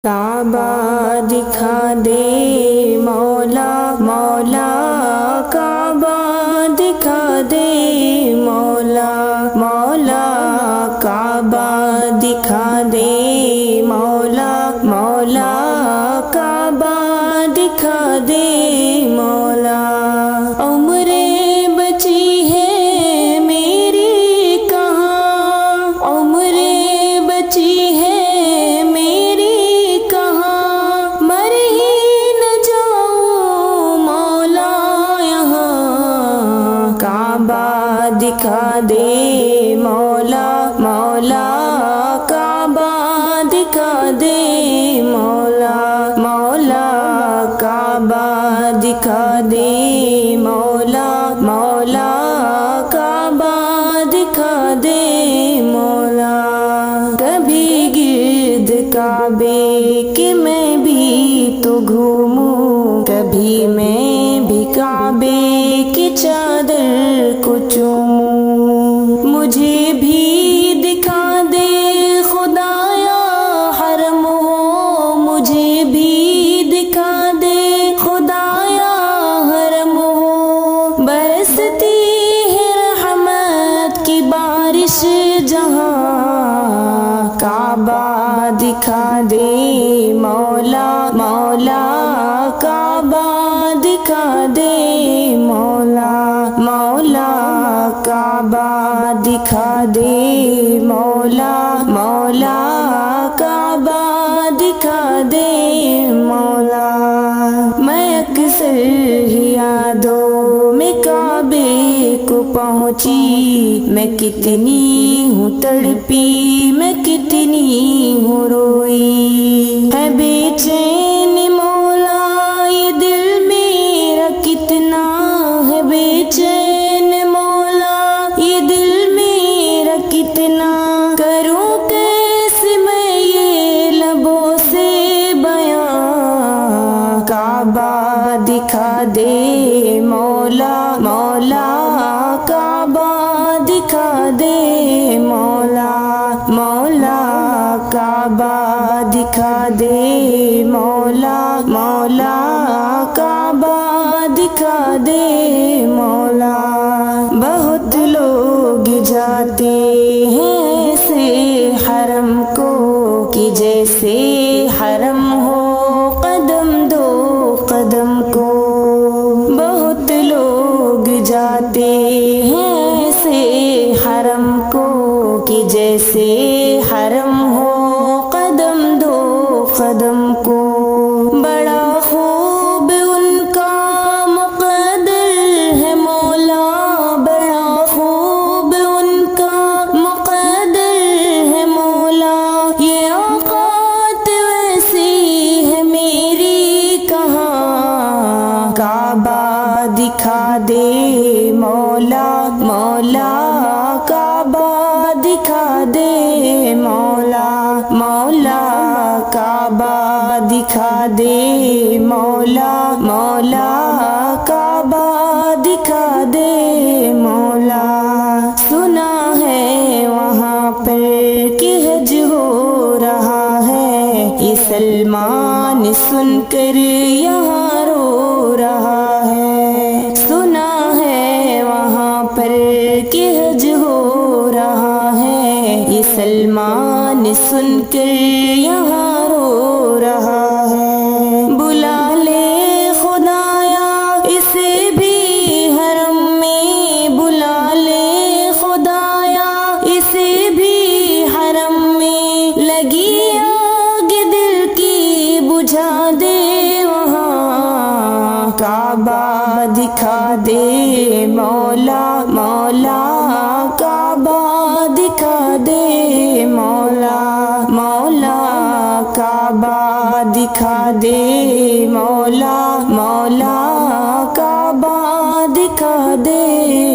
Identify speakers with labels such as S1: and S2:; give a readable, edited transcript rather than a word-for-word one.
S1: کعبہ دکھا دے مولا مولا، کعبہ دکھا دے مولا مولا، کعبہ دکھا دے مولا مولا، کعبہ دکھا دے مولا۔ عمریں بچی ہے میری کہاں، عمریں بچی ہے میری کہاں، مر ہی نہ جاؤں مولا یہاں۔ کعبہ دکھا دے مولا مولا، کعبہ دکھا دے مولا مولا، کعبہ دکھا دے مولا مولا، کعبہ دکھا دے مولا۔ کبھی گرد کعبے کے میں بھی تو گھوموں، کبھی میں بھی کعبے کی چادر کو چوموں، مجھے بھی دکھا دے خدایا حرم ہو، مجھے بھی دکھا دے خدایا حرم ہو، برستی ہے رحمت کی بارش جہاں۔ کعبہ دکھا دے مولا مولا، کعبہ دکھا دے مولا مولا، کعبہ دکھا دے مولا مولا، کعبہ دکھا دے مولا۔ میں اکثر ہی یادوں میں کعبے کو پہنچی، میں کتنی ہوں تڑپی، میں کتنی ہوں روئی، ہے بے چین مولا یہ دل میرا کتنا، ہے بے چین مولا یہ دل میرا کتنا، کروں کیسے میں یہ لبوں سے بیان۔ کعبہ دکھا دے مولا مولا، کعبہ دکھا دے مولا مولا، کعبہ دکھا دے مولا مولا، کعبہ دکھا دے مولا۔ بہت لوگ جاتے ہیں ایسے حرم کو کہ جیسے حرم ہو قدم دو قدم کو، بہت لوگ جاتے ہیں ایسے حرم کو کہ جیسے حرم ہو قدم دو قدم کو، بڑا خوب ان کا مقدر ہے مولا، بڑا خوب ان کا مقدر ہے مولا، یہ اوقات ویسی ہے میری کہاں۔ کعبہ دکھا دے مولا مولا، کعبہ دکھا دے مولا مولا، کعبہ دکھا دے مولا مولا، کعبہ دکھا دے مولا۔ سنا ہے وہاں پر کہ حج ہو رہا ہے، یہ سلمان سن کر یہاں رو رہا ہے، سنا ہے وہاں پر کہ حج ہو رہا ہے، یہ سلمان سن کر یہاں رو رہا ہے۔ بلا لے خدایا اسے بھی حرم میں، بلا لے خدایا اسے بھی حرم میں، لگی آگ دل کی بجھا دے وہاں۔ کعبہ دکھا دے مولا مولا، کعبہ دکھا دے مولا مولا، کعبہ دکھا دے مولا مولا، کعبہ دکھا دے